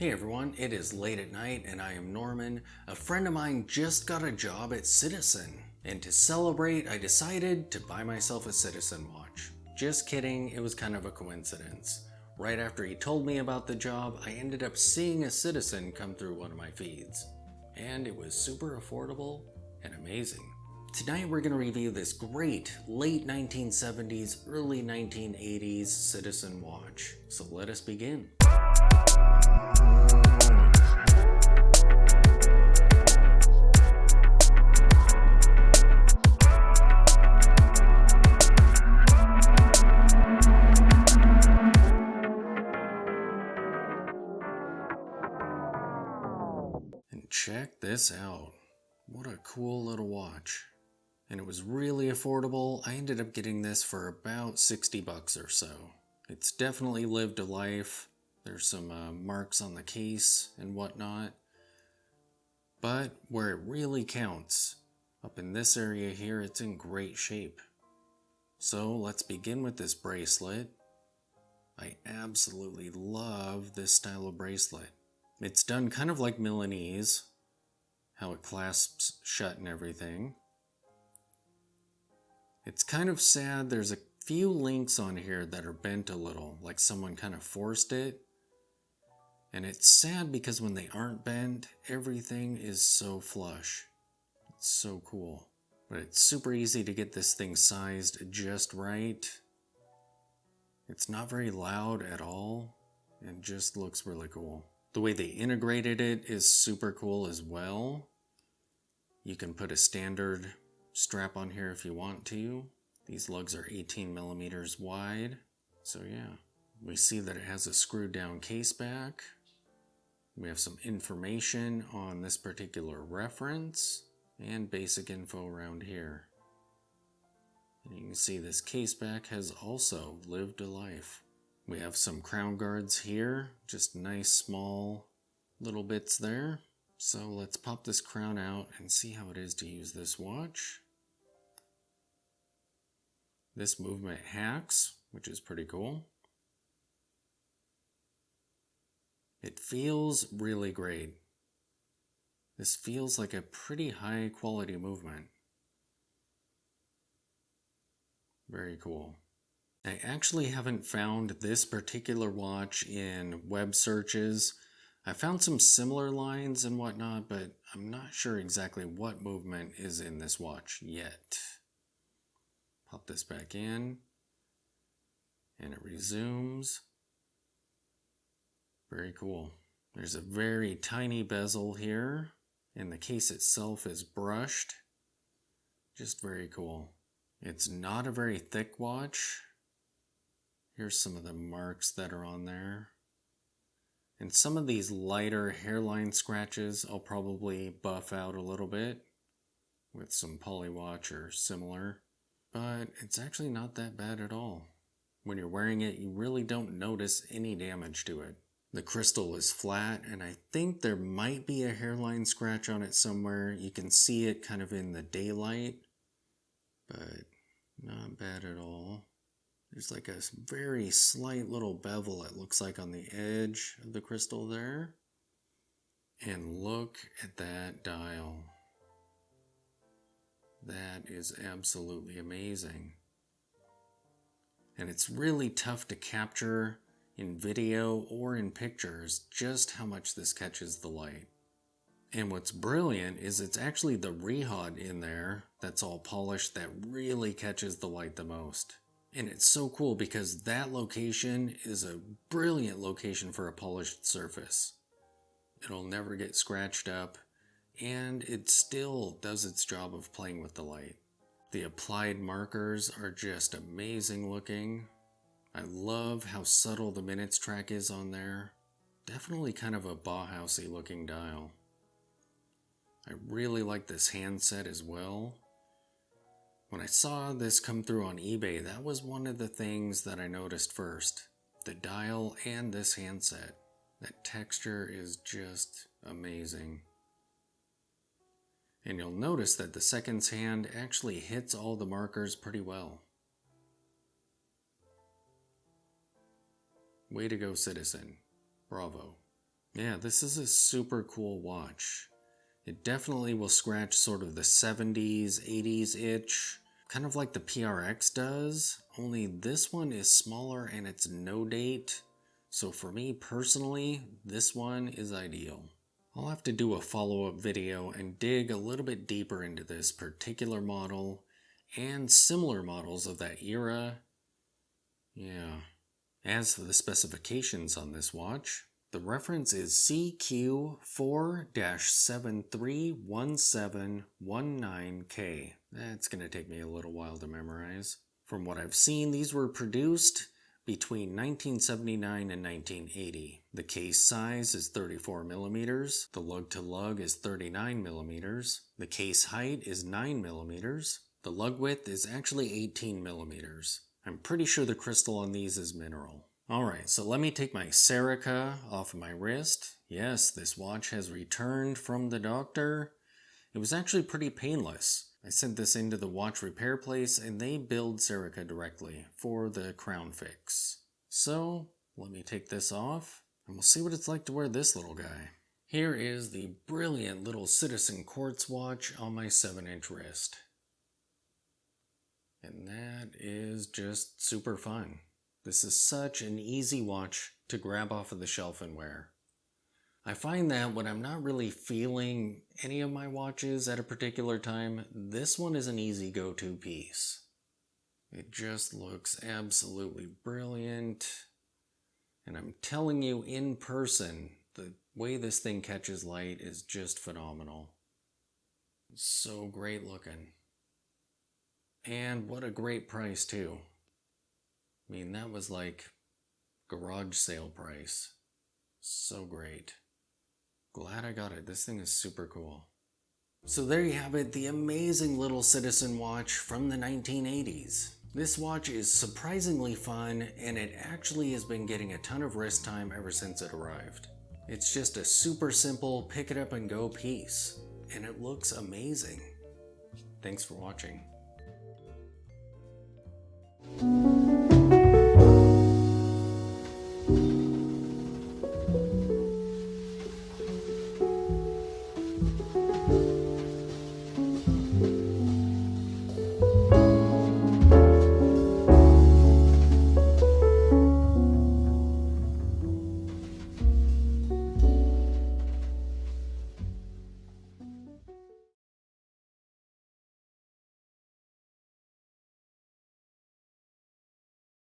Hey everyone, it is late at night and I am Norman. A friend of mine just got a job at Citizen, and to celebrate, I decided to buy myself a Citizen watch. Just kidding, it was kind of a coincidence. Right after he told me about the job, I ended up seeing a Citizen come through one of my feeds. And it was super affordable and amazing. Tonight we're going to review this great late 1970s, early 1980s Citizen watch. So let us begin. And check this out. What a cool little watch. And it was really affordable. I ended up getting this for about 60 bucks or so. It's definitely lived a life. There's some marks on the case and whatnot. But where it really counts, up in this area here, it's in great shape. So let's begin with this bracelet. I absolutely love this style of bracelet. It's done kind of like Milanese, how it clasps shut and everything. It's kind of sad, there's a few links on here that are bent a little, like someone kind of forced it. And it's sad because when they aren't bent, everything is so flush. It's so cool. But it's super easy to get this thing sized just right. It's not very loud at all, and just looks really cool. The way they integrated it is super cool as well. You can put a standard strap on here if you want to. These lugs are 18 millimeters wide. So yeah, we see that it has a screwed down case back. We have some information on this particular reference and basic info around here. And you can see this case back has also lived a life. We have some crown guards here, just nice small little bits there. So let's pop this crown out and see how it is to use this watch. This movement hacks, which is pretty cool. It feels really great. This feels like a pretty high quality movement. Very cool. I actually haven't found this particular watch in web searches. I found some similar lines and whatnot, but I'm not sure exactly what movement is in this watch yet. Pop this back in, and it resumes. Very cool. There's a very tiny bezel here, and the case itself is brushed. Just very cool. It's not a very thick watch. Here's some of the marks that are on there. And some of these lighter hairline scratches I'll probably buff out a little bit with some polywatch or similar. But it's actually not that bad at all. When you're wearing it, you really don't notice any damage to it. The crystal is flat, and I think there might be a hairline scratch on it somewhere. You can see it kind of in the daylight, but not bad at all. There's like a very slight little bevel, it looks like, on the edge of the crystal there. And look at that dial. That is absolutely amazing. And it's really tough to capture in video or in pictures just how much this catches the light. And what's brilliant is it's actually the rehod in there that's all polished that really catches the light the most. And it's so cool because that location is a brilliant location for a polished surface. It'll never get scratched up, and it still does its job of playing with the light. The applied markers are just amazing looking. I love how subtle the minutes track is on there. Definitely kind of a Bauhausy looking dial. I really like this handset as well. When I saw this come through on eBay, that was one of the things that I noticed first. The dial and this handset. That texture is just amazing. And you'll notice that the seconds hand actually hits all the markers pretty well. Way to go, Citizen. Bravo. Yeah, this is a super cool watch. It definitely will scratch sort of the 70s, 80s itch, kind of like the PRX does, only this one is smaller and it's no date. So for me personally, this one is ideal. I'll have to do a follow-up video and dig a little bit deeper into this particular model and similar models of that era. Yeah. As for the specifications on this watch, the reference is CQ4-731719K. That's going to take me a little while to memorize. From what I've seen, these were produced between 1979 and 1980. The case size is 34 millimeters. The lug-to-lug is 39 millimeters. The case height is 9 millimeters. The lug width is actually 18 millimeters. I'm pretty sure the crystal on these is mineral. Alright, so let me take my Serica off of my wrist. Yes, this watch has returned from the doctor. It was actually pretty painless. I sent this into the watch repair place and they build Serica directly for the crown fix. So, let me take this off and we'll see what it's like to wear this little guy. Here is the brilliant little Citizen Quartz watch on my 7-inch wrist. And that is just super fun. This is such an easy watch to grab off of the shelf and wear. I find that when I'm not really feeling any of my watches at a particular time, this one is an easy go-to piece. It just looks absolutely brilliant. And I'm telling you, in person, the way this thing catches light is just phenomenal. It's so great looking. And what a great price too. I mean, that was like garage sale price. So great. Glad I got it. This thing is super cool. So there you have it, the amazing little Citizen watch from the 1980s. This watch is surprisingly fun, and it actually has been getting a ton of wrist time ever since it arrived. It's just a super simple pick it up and go piece, and it looks amazing. Thanks for watching.